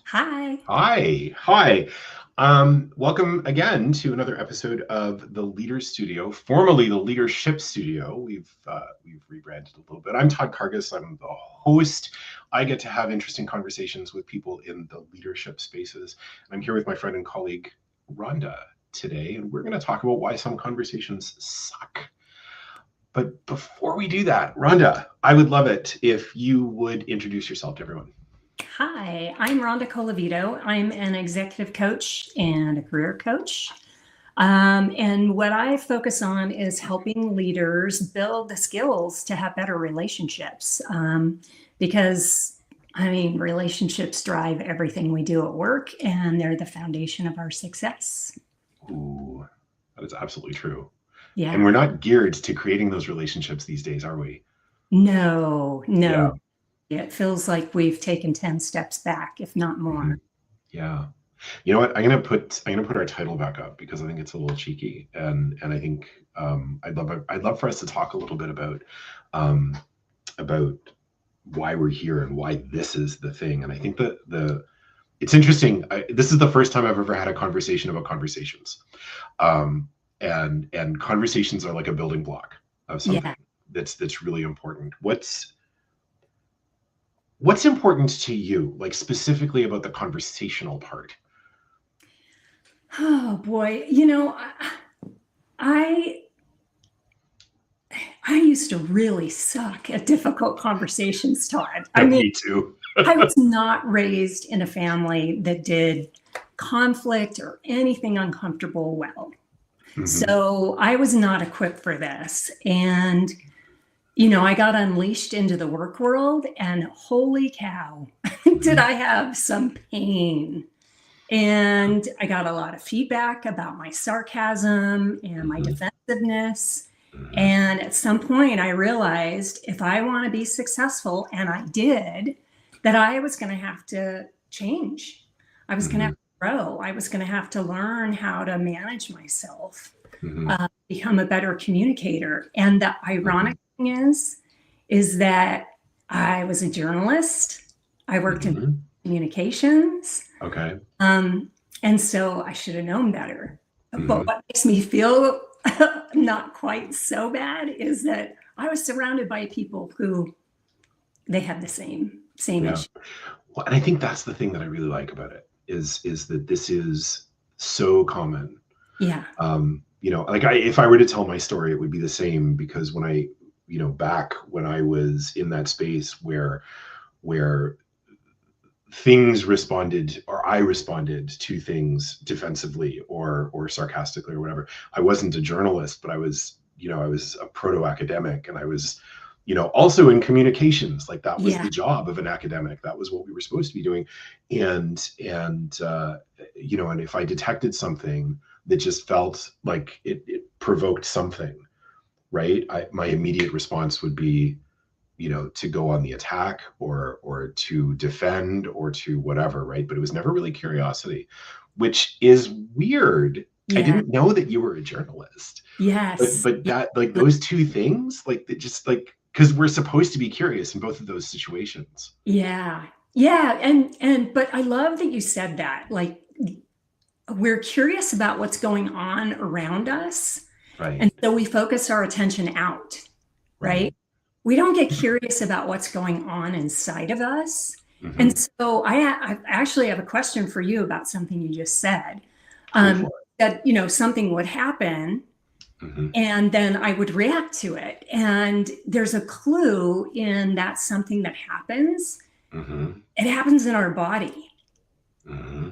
Hi. Hi. Welcome again to another episode of the Leader Studio, formerly the Leadership Studio. We've rebranded a little bit. I'm Todd Cargus. I'm the host. I get to have interesting conversations with people in the leadership spaces. I'm here with my friend and colleague Ronda today, and we're going to talk about why some conversations suck. But before we do that, Ronda, I would love it if you would introduce yourself to everyone. Hi, I'm Ronda Colavito. I'm an executive coach and a career coach. And what I focus on is helping leaders build the skills to have better relationships. Because, relationships drive everything we do at work, and they're the foundation of our success. Ooh, that is absolutely true. And Yeah. we're not geared to creating those relationships these days, are we? No, Yeah. no. It feels like we've taken 10 steps back, if not hmm more. Yeah. You know what? I'm gonna put our title back up because I think it's a little cheeky, and I think I'd love for us to talk a little bit um, about why we're here and why this is the thing. And I think that the it's interesting. This is the first time I've ever had a conversation about conversations, um, and conversations are like a building block of something Yeah. that's really important. What's important to you, like specifically about the conversational part? Oh boy. I I used to really suck at difficult conversations, Todd. Me too. I was not raised in a family that did conflict or anything uncomfortable well. hmm So I was not equipped for this. And, I got unleashed into the work world, and holy cow, did hmm I have some pain. And I got a lot of feedback about my sarcasm and my hmm defensiveness. hmm And at some point, I realized if I want to be successful, and I did, that I was going to have to change. I was going to have hmm to grow. I was going to have to learn how to manage myself, hmm become a better communicator. And the hmm ironic thing is that I was a journalist. I worked in hmm communications. Okay. Um, and so I should have known better. But hmm what makes me feel not quite so bad is that I was surrounded by people who they had the same Yeah. issue. Well, and I think that's the thing that I really like about it is that this is so common. Yeah. Like if I were to tell my story, it would be the same because back when I was in that space where things responded or I responded to things defensively or sarcastically or whatever. I wasn't a journalist, but I was a proto academic, and I was also in communications. Like that was Yeah. the job of an academic. That was what we were supposed to be doing. And if I detected something that just felt like it provoked something, right? My immediate response would be, to go on the attack or to defend or to whatever, right? But it was never really curiosity, which is weird. I Yeah. didn't know that you were a journalist, but Yes. but Yeah. that, like, those two things, like, they just, like, because we're supposed to be curious in both of those situations. Yeah. Yeah. And but I love that you said that. Like, we're curious about what's going on around us. And Right. so we focus our attention out, Right. right? We don't get curious about what's going on inside of us. And hmm so I actually have a question for you about something you just said. Go Um, for that, something would happen, it. and then I would react to it. And there's a clue in that something that happens. hmm It happens in our body, hmm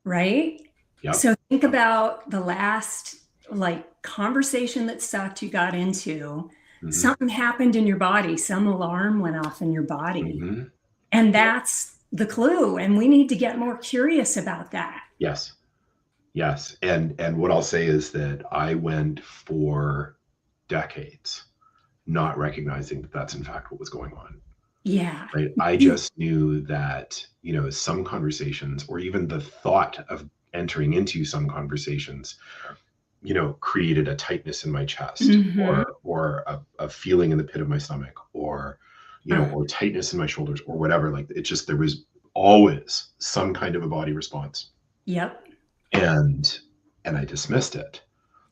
right? Yep. So think about the last like conversation that sucked you got into. hmm Something happened in your body, some alarm went off in your body. hmm And Yep. that's the clue. And we need to get more curious about that. Yes. Yes. And what I'll say is that I went for decades not recognizing that that's in fact what was going on. Yeah. Right. I just knew that, some conversations or even the thought of entering into some conversations, created a tightness in my chest Mm-hmm. or a feeling in the pit of my stomach or Uh, or tightness in my shoulders or whatever. Like, it just, there was always some kind of a body response. Yep. And I dismissed it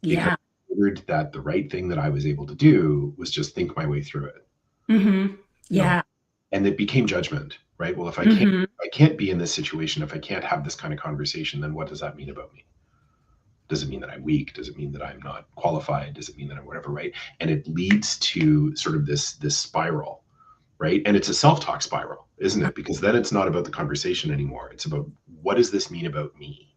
because Yeah. I figured that the right thing that I was able to do was just think my way through it. Mm-hmm. You know, Yeah. and it became judgment, right? Well, if Mm-hmm. I can't be in this situation, if I can't have this kind of conversation, then what does that mean about me? Does it mean that I'm weak? Does it mean that I'm not qualified? Does it mean that I'm whatever, right? And it leads to sort of this spiral, right? And it's a self-talk spiral, isn't it? Because then it's not about the conversation anymore. It's about, what does this mean about me?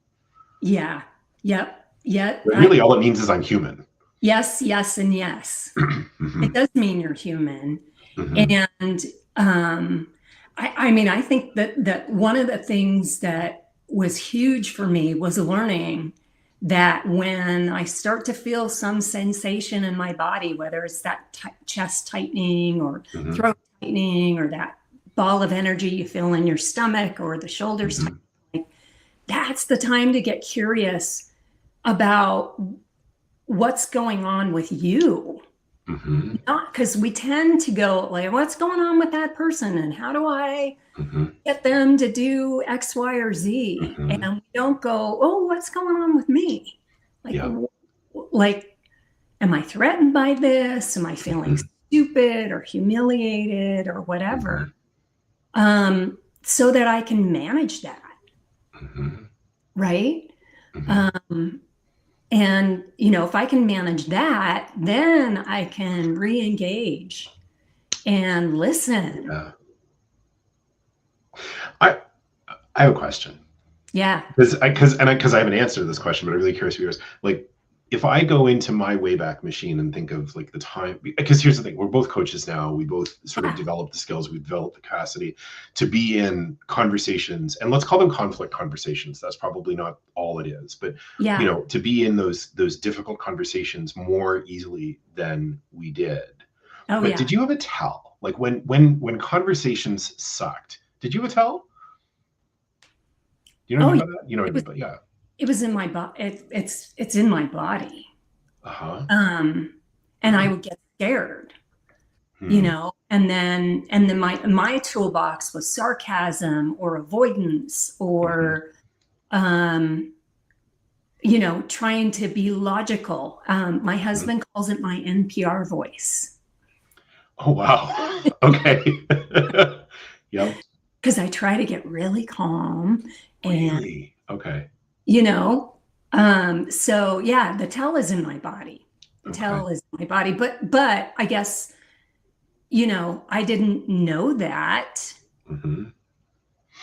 Yeah. Yep. Yep. But really, all it means is I'm human. Yes, yes, and yes. Mm-hmm. It does mean you're human. Mm-hmm. And I mean, I think that one of the things that was huge for me was learning that when I start to feel some sensation in my body, whether it's that chest tightening or Mm-hmm. throat tightening or that ball of energy you feel in your stomach or the shoulders Mm-hmm. tightening, that's the time to get curious about what's going on with you. Mm-hmm. Not because we tend to go like, what's going on with that person and how do I Mm-hmm. get them to do X, Y, or Z? Mm-hmm. And we don't go, oh, what's going on with me? Like, Yeah. like, am I threatened by this? Am I feeling Mm-hmm. stupid or humiliated or whatever? Mm-hmm. So that I can manage that, Mm-hmm. right? Mm-hmm. And, you know, if I can manage that, then I can re-engage and listen. Yeah. I have a question. Yeah. Because I have an answer to this question, but I'm really curious for yours. Like, if I go into my Wayback Machine and think of like the time, because here's the thing, we're both coaches now. We both sort of developed the skills, we've developed the capacity to be in conversations, and let's call them conflict conversations. That's probably not all it is, but Yeah. you know, to be in those difficult conversations more easily than we did. Oh, But yeah. did you have a tell? Like when conversations sucked, did you have a tell? You know what I mean by that? You know what I mean, but yeah. It was in my body. It's in my body. Uh-huh. And I would get scared, you Hmm. know, and then my toolbox was sarcasm or avoidance or, you know, trying to be logical. My husband calls it my NPR voice. Oh, wow. Okay. Yep. Because I try to get really calm and, Really? Okay. you know, so yeah, the tell is in my body. The tell is in my body. But I guess, you know, I didn't know that. Mm-hmm.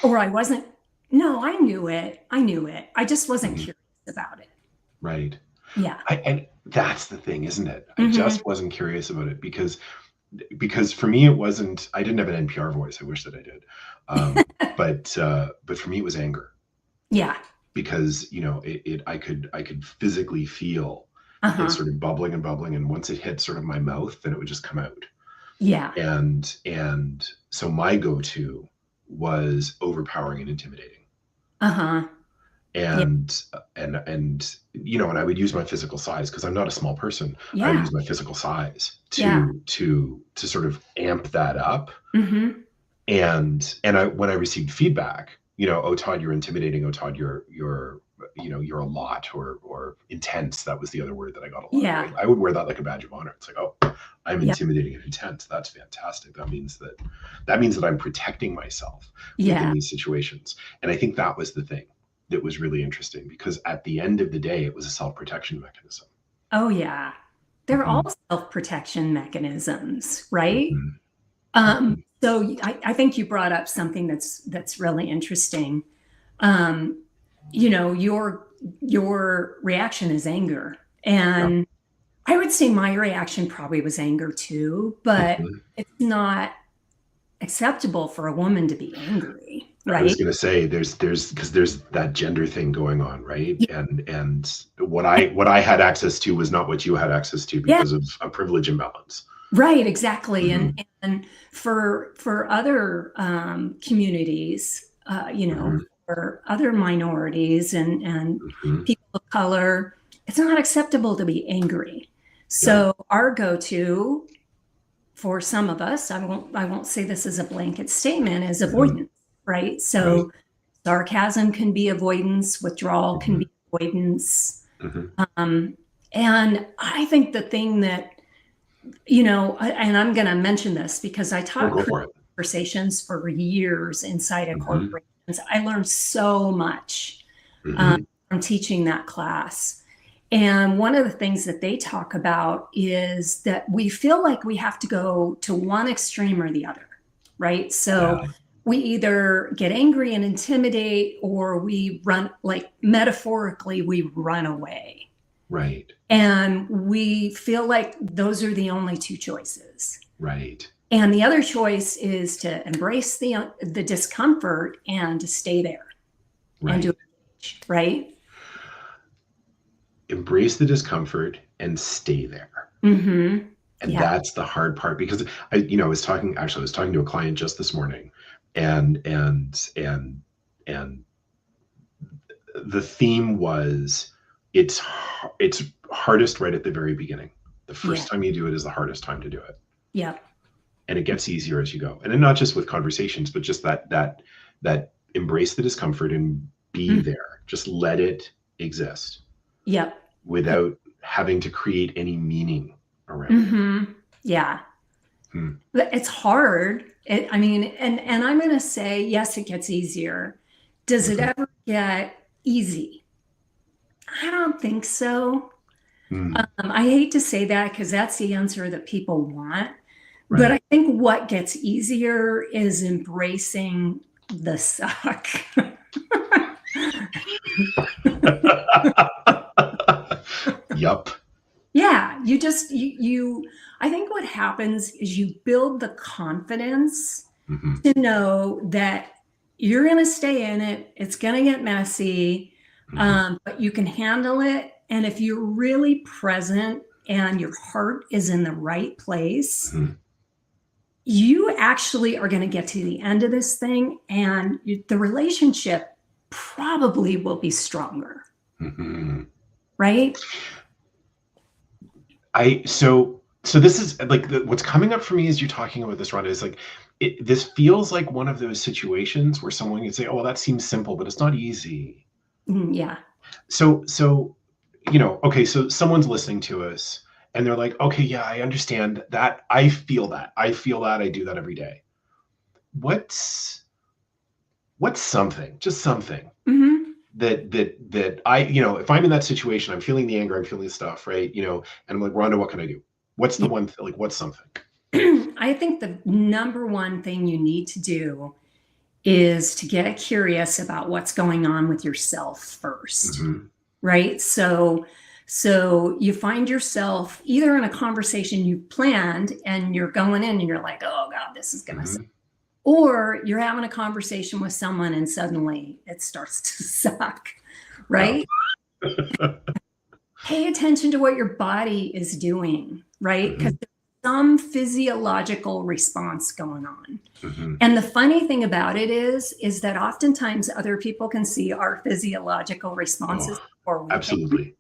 Or I wasn't, no, I knew it. I knew it. I just wasn't Mm-hmm. curious about it. Right. Yeah. And that's the thing, isn't it? I Mm-hmm. just wasn't curious about it because for me it wasn't, I didn't have an NPR voice. I wish that I did. But for me it was anger. Yeah. Because, you know, I could physically feel it sort of bubbling and bubbling, and once it hit sort of my mouth, then it would just come out. Yeah. And so my go-to was overpowering and intimidating. And you know, and I would use my physical size because I'm not a small person. I would use my physical size to sort of amp that up. Mm-hmm. And when I received feedback, you know, oh Todd, you're intimidating. Oh Todd, you're you know, you're a lot, or intense. That was the other word that I got a lot. Yeah. Right? I would wear that like a badge of honor. It's like, oh, I'm Yeah. intimidating and intense. That's fantastic. That means that I'm protecting myself Yeah. within these situations. And I think that was the thing that was really interesting, because at the end of the day, it was a self-protection mechanism. Oh, yeah. They're Mhm. all self-protection mechanisms, right? Mhm. So I think you brought up something that's really interesting. You know, your reaction is anger. And I would say my reaction probably was anger too, but Mhm. it's not acceptable for a woman to be angry, I was right? going to say because there's that gender thing going on, right? And what I had access to was not what you had access to Yeah, because of a privilege imbalance. right, exactly. Mhm. And for other communities, you know, Mhm. for other minorities and Mhm. people of color, it's not acceptable to be angry. Yeah. So our go-to for some of us, I won't say this as a blanket statement, is Mhm. avoidance. right? So sarcasm can be avoidance, withdrawal can be avoidance. And I think the thing that, and I'm going to mention this because I taught conversations for years inside of corporations. I learned so much from teaching that class. And one of the things that they talk about is that we feel like we have to go to one extreme or the other, right? So we either get angry and intimidate, or we run, like metaphorically, we run away. Right. And we feel like those are the only two choices. Right. And the other choice is to embrace the discomfort and to stay there. Right. And do it, right? Embrace the discomfort and stay there. Mm-hmm. And that's the hard part, because I was talking to a client just this morning, and the theme was it's hardest right at the very beginning. The first time you do it is the hardest time to do it. Yeah. And it gets easier as you go. And then not just with conversations, but just that embrace the discomfort and be there. Just let it exist. Yep. Without having to create any meaning around it. Yeah. It's hard. And I'm going to say, yes, it gets easier. Does it ever get easy? I don't think so. I hate to say that because that's the answer that people want. Right. But I think what gets easier is embracing the suck. Yup. Yeah, I think what happens is you build the confidence to know that you're going to stay in it. It's going to get messy, but you can handle it. And if you're really present and your heart is in the right place, you actually are going to get to the end of this thing, and the relationship probably will be stronger. Right? So this is like what's coming up for me as you're talking about this, Ronda, is like this feels like one of those situations where someone can say, "Oh, well, that seems simple, but it's not easy." Yeah. So okay, so someone's listening to us and they're like, "Okay, yeah, I understand that. I feel that. I do that every day." What's something, just something that I, if I'm in that situation, I'm feeling the anger, I'm feeling the stuff, right? And I'm like, "Ronda, what can I do?" What's the one, like, what's something? I think the number one thing you need to do is to get curious about what's going on with yourself first, right? So you find yourself either in a conversation you planned and you're going in and you're like, "Oh God, this is going to suck." Or you're having a conversation with someone and suddenly it starts to suck, right? Pay attention to what your body is doing, right? Because there's some physiological response going on. And the funny thing about it is that oftentimes other people can see our physiological responses before we absolutely.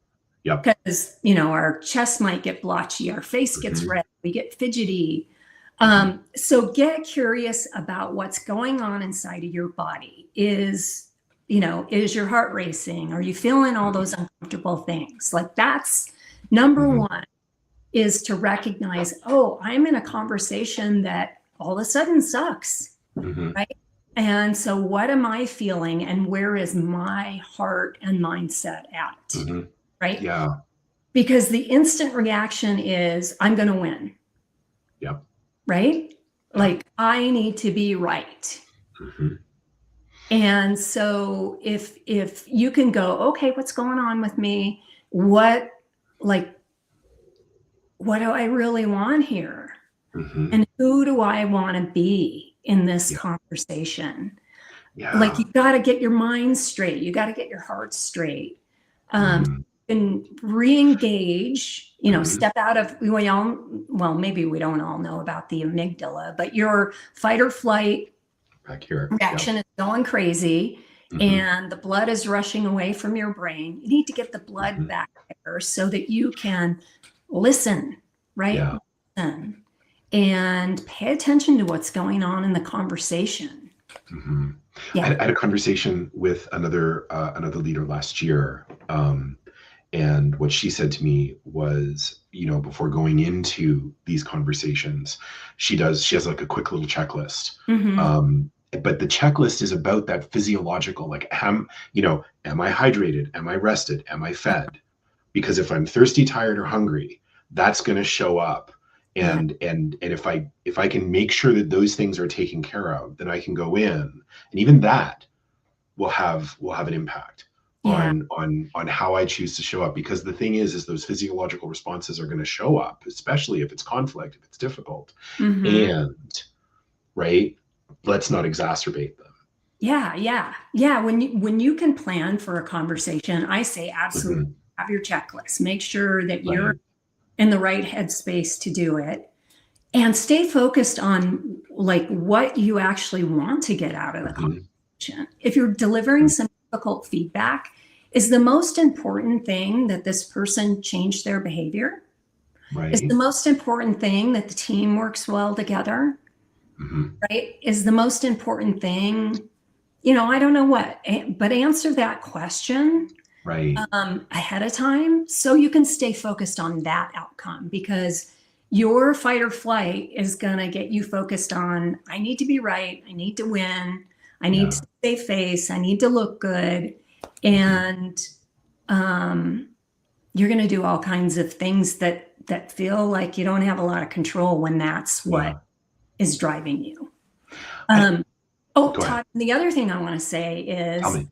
Yep. Because, our chest might get blotchy, our face gets red, we get fidgety. So get curious about what's going on inside of your body. Is your heart racing? Are you feeling all those uncomfortable things? Like, that's number one, is to recognize, oh, I'm in a conversation that all of a sudden sucks, right? And so what am I feeling, and where is my heart and mindset at, right? Yeah. Because the instant reaction is, I'm going to win. Yep. Right? Like, I need to be right. And so if you can go, okay, what's going on with me? What do I really want here? And who do I want to be in this conversation? Like, you got to get your mind straight. You got to get your heart straight. And re-engage, step out of, maybe we don't all know about the amygdala, but your fight or flight back here reaction is going crazy, and the blood is rushing away from your brain. You need to get the blood back there so that you can listen, right? Listen and pay attention to what's going on in the conversation. Yeah. I had a conversation with another leader last year, and what she said to me was, before going into these conversations, she has like a quick little checklist. Mm-hmm. But the checklist is about that physiological, like, am I hydrated? Am I rested? Am I fed? Because if I'm thirsty, tired, or hungry, that's going to show up. Yeah. And if I can make sure that those things are taken care of, then I can go in, and even that will have an impact Yeah. on how I choose to show up. Because the thing is those physiological responses are going to show up, especially if it's conflict, if it's difficult, Mm-hmm. and right, let's not exacerbate them. Yeah. Yeah. Yeah. When you can plan for a conversation, I say absolutely Mhm. have your checklist. Make sure that you're Right. in the right headspace to do it. And stay focused on like what you actually want to get out of the Mhm. conversation. If you're delivering some difficult feedback, is the most important thing that this person change their behavior? Is the Right. most important thing that the team works well together? Mhm. Right? Is the most important thing, I don't know what, but answer that question Right. ahead of time so you can stay focused on that outcome, because your fight or flight is going to get you focused on, I need to be right, I need to win, I need Yeah. to save face, I need to look good. Mhm. And um, you're going to do all kinds of things that feel like you don't have a lot of control when that's what Yeah. is driving you. I, um, oh, Go ahead. Todd, the other thing I want to say Tell is me.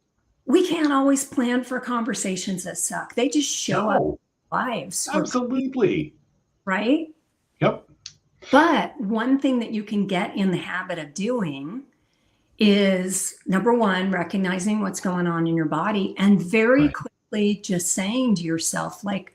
we can't always plan for conversations that suck. They just show up No, in our lives for people, absolutely. right? Yep. But one thing that you can get in the habit of doing is, number one, recognizing what's going on in your body and very Right. quickly just saying to yourself, like,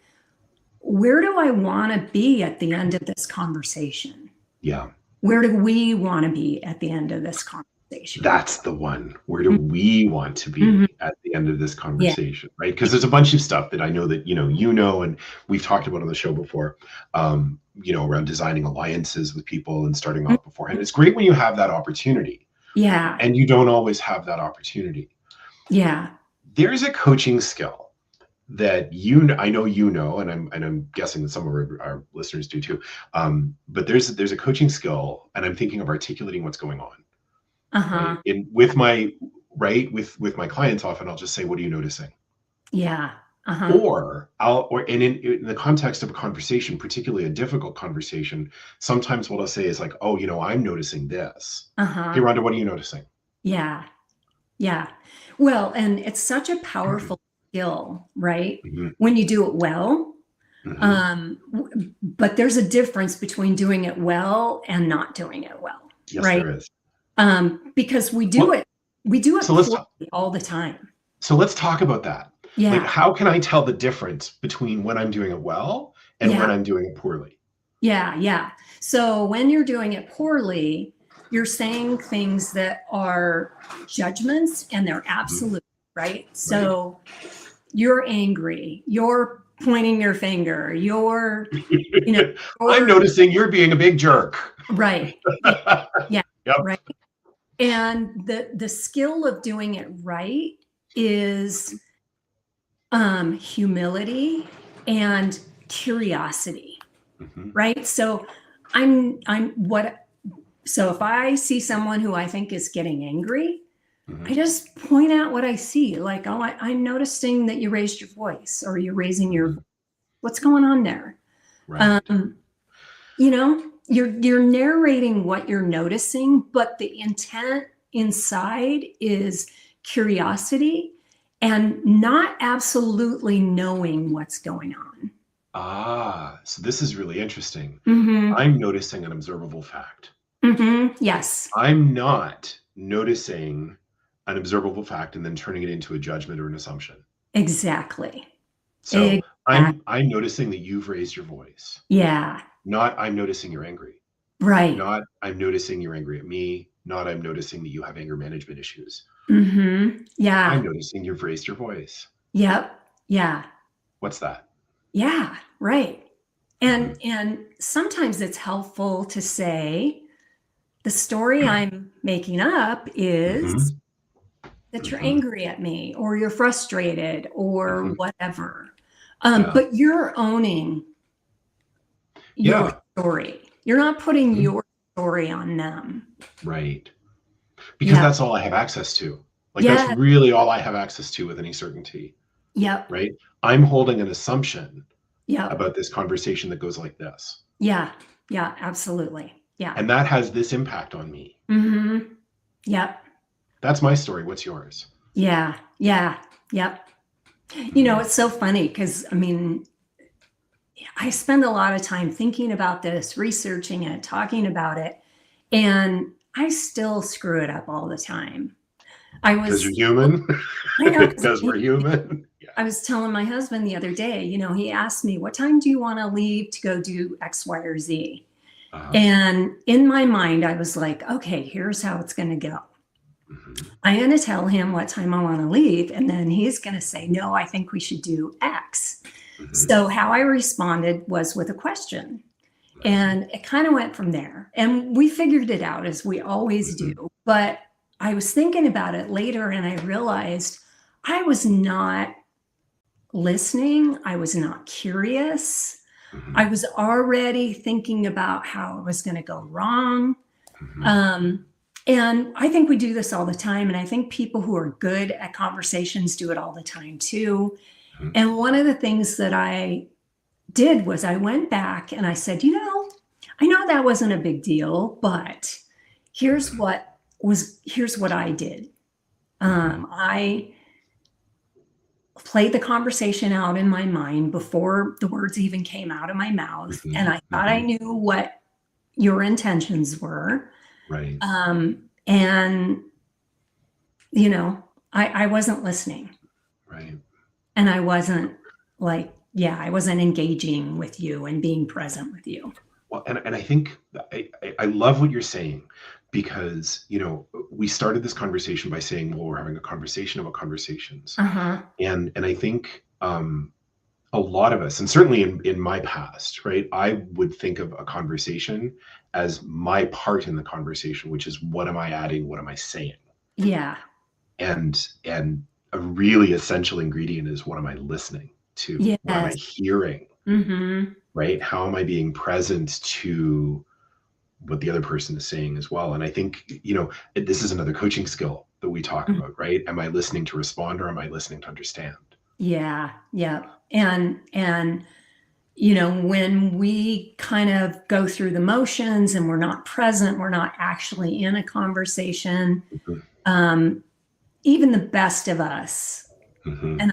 where do I want to be at the end of this conversation? Yeah. Where do we want to be at the end of this conversation? That's the one. Where do we want to Mhm. be at the end of this Yeah. conversation, right? Because there's a bunch of stuff that I know that and we've talked about on the show before, around designing alliances with people and starting off beforehand. It's great when you have that opportunity, Yeah. and you don't always have that opportunity. Yeah. There's a coaching skill that I know, and I'm guessing that some of our listeners do too. But there's a coaching skill, and I'm thinking of articulating what's going on, right? Uh-huh. In with my right with my clients, often I'll just say, "What are you noticing?" Yeah. Uh-huh. And in the context of a conversation, particularly a difficult conversation, sometimes what I'll say is like, "Oh, I'm noticing this. Hey, Uh-huh. Rhonda, what are you noticing?" Yeah. Yeah. Well, and it's such a powerful skill, right? Mhm. When you do it well. Mhm. But there's a difference between doing it well and not doing it well, Yes, right? there is. Because Well, we do it so let's poorly all the time. So let's talk about that. Like, Yeah. how can I tell the difference between when I'm doing it well and Yeah. when I'm doing it poorly? Yeah. Yeah. So when you're doing it poorly, you're saying things that are judgments and they're Mhm. absolute, right? Right. So you're angry, you're pointing your finger, you know, I'm you're noticing you're being a big jerk. right. Yeah. Yeah. Yep. Right. And the skill of doing it right is humility and curiosity, Mhm. right? So I'm what so if I see someone who I think is getting angry, I Mhm. just point out what I see. Like, oh, I'm noticing that you raised your voice, or you're raising your, Mhm. what's going on there? Right. Um, you're narrating what you're noticing, but the intent inside is curiosity and not absolutely knowing what's going on. So this is really interesting. Mm-hmm. I'm noticing an observable fact. Mm-hmm. Yes. I'm not noticing an observable fact and then turning it into a judgment or an assumption. Exactly. So Exactly. I'm noticing that you've raised your voice. Yeah. Not I'm noticing you're angry. Right. Not I'm noticing you're angry at me. Not I'm noticing that you have anger management issues. Mm-hmm. I'm Yeah. noticing you've raised your voice. Yep. Yeah. What's that? Yeah. Right. Mhm. And sometimes it's helpful to say the story I'm making up is Mhm. that you're Hmm. angry at me or you're frustrated or Hmm. whatever. Yeah. But you're owning your Yeah. story. You're not putting Mhm. your story on them. Right. Because Yeah. that's all I have access to. Like that's Yeah. really all I have access to with any certainty, Yep. right? I'm holding an assumption Yep. about this conversation that goes like this. Yeah. Yeah. Absolutely. Yeah. And that has this impact on me. Mm-hmm. Yep. That's my story. What's yours? Yeah. Yeah. Yep. Mhm. It's so funny because I mean, I spend a lot of time thinking about this, researching it, talking about it, and I still screw it up all the time. I Because you're was, human. I know, 'cause Because we're human. Yeah. I was telling my husband the other day, he asked me, what time do you want to leave to go do X, Y, or Z? Uh-huh. And in my mind, I was like, okay, here's how it's going to go. Mhm. I'm going to tell him what time I want to leave. And then he's going to say, no, I think we should do X. Mhm. So how I responded was with a question. Mhm. And it kind of went from there. And we figured it out as we always do. Mhm. But I was thinking about it later and I realized I was not listening. I was not curious. I Mhm. was already thinking about how it was going to go wrong. Mhm. Um, and I think we do this all the time. And I think people who are good at conversations do it all the time too. Mhm. And one of the things that I did was I went back and I said, I know that wasn't a big deal, but here's Mhm. here's what I did. Mhm. I played the conversation out in my mind before the words even came out of my mouth. And Mhm. I thought I Mhm. knew what your intentions were. Right. And, you know, I wasn't listening Right. and I wasn't I wasn't engaging with you and being present with you. Well, and I think I love what you're saying because, we started this conversation by saying, well, we're having a conversation about conversations. Uh huh. And I think a lot of us, and certainly in my past, right, I would think of a conversation as my part in the conversation, which is what am I adding? What am I saying? Yeah. And a really essential ingredient is what am I listening to? What am I Yes. hearing? Mm-hmm. Right? How am I being present to what the other person is saying as well? And I think, this is another coaching skill that we talk about, right? Am I listening to respond or am I listening to understand? Yeah. Yeah. And when we kind of go through the motions and we're not present, we're not actually in a conversation. Mhm. Um, Even the best of us, Mhm. and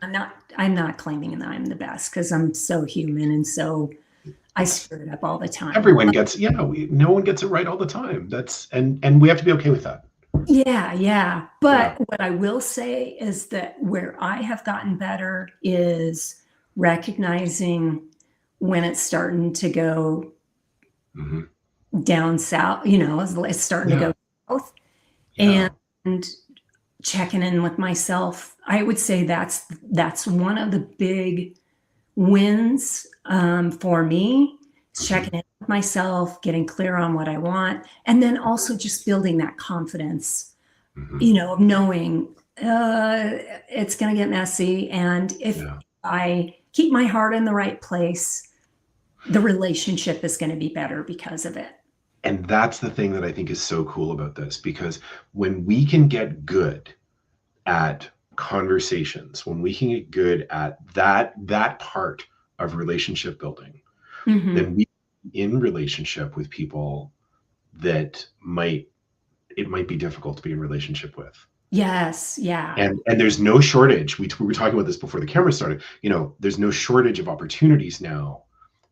I'm not claiming that I'm the best because I'm so human and so I Yes. screw it up all the time. Everyone gets, no one gets it right all the time. And we have to be okay with that. Yeah, yeah. Yeah. But what I will say is that where I have gotten better is recognizing when it's starting to go Mhm. down south, it's starting to Yeah. go south Yeah. and checking in with myself. I would say that's one of the big wins for me. Is Mhm. checking in with myself, getting clear on what I want, and then also just building that confidence, Mhm. of knowing it's going to get messy. And if Yeah. I keep my heart in the right place, the relationship is going to be better because of it. And that's the thing that I think is so cool about this, because when we can get good at conversations, when we can get good at that part of relationship building, Hmm. then we in relationship with people that it might be difficult to be in relationship with. Yes. Yeah. And there's no shortage. We were talking about this before the camera started. There's no shortage of opportunities now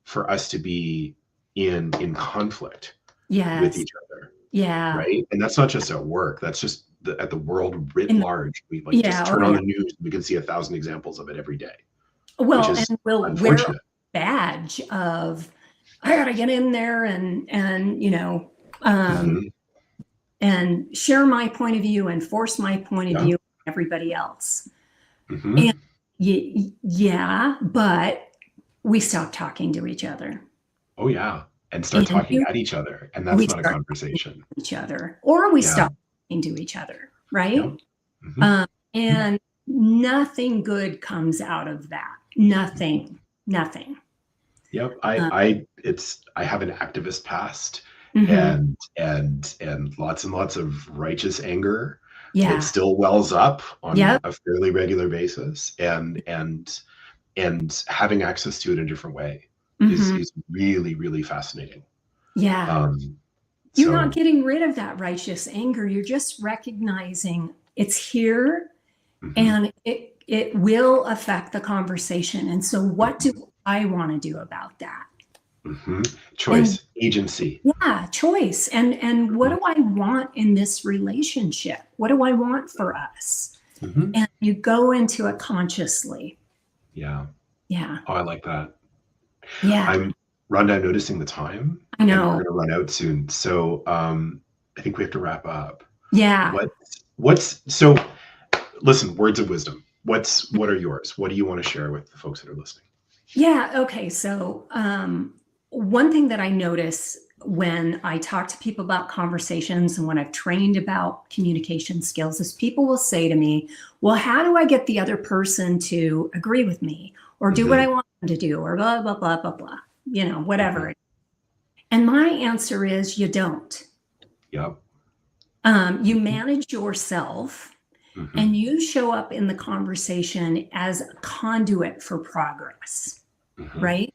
for us to be in conflict with Yes. each other, Yeah. right? And that's not just at work. That's just at the world writ In the, large. We like just yeah. Oh, turn on yeah. the news. We can see 1,000 examples of it every day, which Well, is and we'll wear a unfortunate. badge of I got to get in there um, Hmm. and share my point of view and force my point of Yeah. view on everybody else. And Hmm. yeah, but we stop talking to each other. Oh yeah. And start And talking at each other. And we that's not a start talking conversation. to each other, or we Yeah. stop talking to each other, Yeah. right? Hmm. And nothing good comes out of that. Nothing. Yep. Uh, I have an activist past mhm. and lots of righteous anger that Yeah. still wells up on Yep. a fairly regular basis. And having access to it in a different way Mhm. is really, really fascinating. Yeah. Um, You're not so getting rid of that righteous anger. You're just recognizing it's here mhm, and it will affect the conversation. And so what mhm, do I want to do about that? And choice, agency. yeah, choice. And what Mhm, do I want in this relationship? What do I want for us? mhm. And you go into it consciously. Yeah. Yeah. Oh, I like that. Yeah. I'm Rhonda, I'm noticing the time, I and we're know. gonna run out soon. So I think we have to wrap up. Yeah. What's so listen, words of wisdom. What are yours? What do you want to share with the folks that are listening? Yeah. Okay. So, one thing that I notice when I talk to people about conversations and when I've trained about communication skills is people will say to me, well, how do I get the other person to agree with me or do what Hmm. I want them to do or blah, blah, blah, blah, blah, Hmm. whatever. And my answer is you don't. Yep. You manage yourself Hmm. and you show up in the conversation as a conduit for progress, Hmm. right?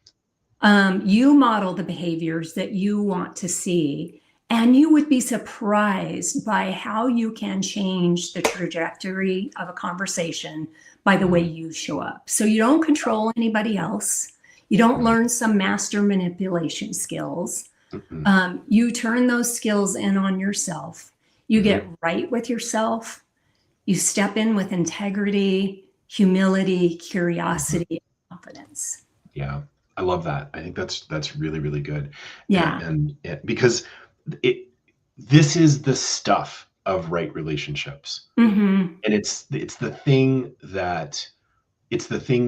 You model the behaviors that you want to see, and you would be surprised by how you can change the trajectory of a conversation by the way Hmm. you show up. So you don't control anybody else. You don't Hmm. learn some master manipulation skills. Hmm. You turn those skills in on yourself. You Hmm. get right with yourself. You step in with integrity, humility, Hmm. curiosity, and confidence. Yeah. I love that. I think that's really, really good. Yeah. Because it this is the stuff of right relationships. Hmm. And it's the thing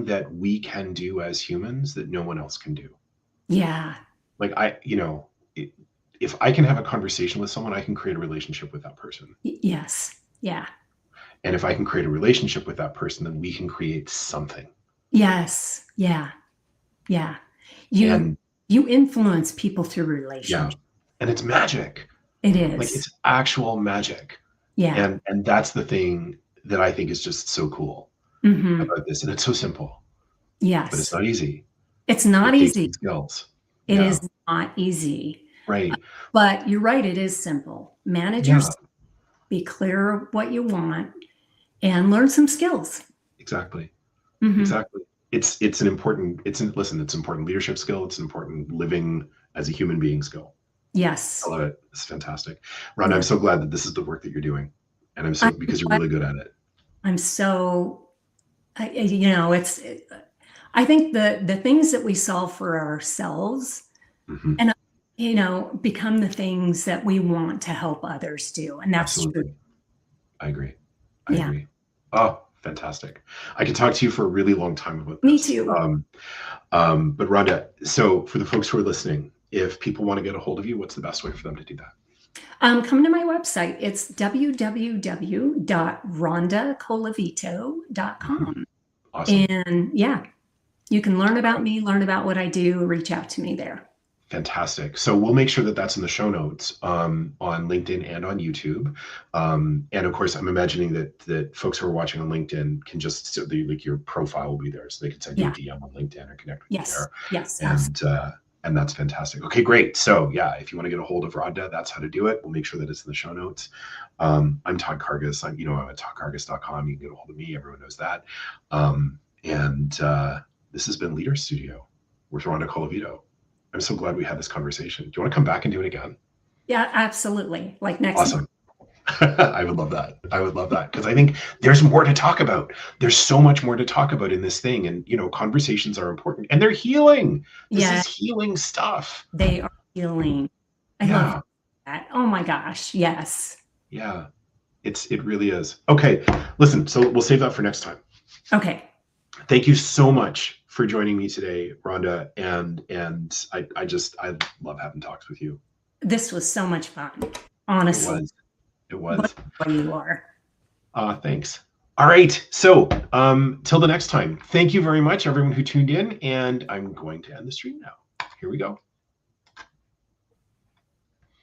that we can do as humans that no one else can do. Yeah. Like if I can have a conversation with someone, I can create a relationship with that person. Yes. Yeah. And if I can create a relationship with that person, then we can create something. Yes. Yeah. Yeah. You And you influence people through yeah, relationships. and it's magic. It Like is. it's actual magic. Yeah. And that's the thing that I think is just so cool Hmm. about this. And it's so simple, but it's Yes. not easy. It's not It takes easy. some skills. It Yeah. is not easy. Right. But you're right, it is simple. Manage Yeah, yourself, be clear what you want, and learn some skills. exactly. Hmm. Exactly. It's an important listen, it's an important leadership skill. It's an important living as a human being skill. I Yes. love it. It's fantastic. Ron, I'm Yeah. so glad that this is the work that you're doing. And I'm I'm so because you're glad- really good at it. I'm so it's I think the things that we solve for ourselves Hmm. and become the things that we want to help others do, and that's true. Absolutely. I agree. I Yeah, agree. Oh, fantastic. I could talk to you for a really long time about me this. too. But Rhonda, so for the folks who are listening, if people want to get a hold of you, what's the best way for them to do that? Come to my website. It's Mhm. www.rondacolavito.com. Awesome. And yeah, you can learn about me, learn about what I do, reach out to me there. Fantastic. So we'll make sure that that's in the show notes on LinkedIn and on YouTube. And of course, I'm imagining that folks who are watching on LinkedIn can just like your profile will be there, so they can send you a Yeah. DM on LinkedIn or connect with you Yes. there. Yes. Absolutely. And that's fantastic. Okay, great. So yeah, if you want to get a hold of Rhonda, that's how to do it. We'll make sure that it's in the show notes. I'm Todd Cargis. I'm at toddcargis.com. You can get a hold of me. Everyone knows that. And this has been Leader Studio with Ronda Colavito. I'm so glad we had this conversation. Do you want to come back and do it again? Yeah. Absolutely. Like next month. Awesome. I would love that. I would love that because I think there's more to talk about. There's so much more to talk about in this thing. And, conversations are important and they're healing. This Yeah. is healing stuff. They are healing. I love Yeah. that. Oh my gosh. Yes. Yeah. It really is. Okay. Listen, so we'll save that for next time. Okay. Thank you so much for joining me today, Rhonda. And I love having talks with you. This was so much fun. It Honestly, was. It what was. a boy you are. Thanks. All right. So till the next time, thank you very much, everyone who tuned in. And I'm going to end the stream now. Here we go.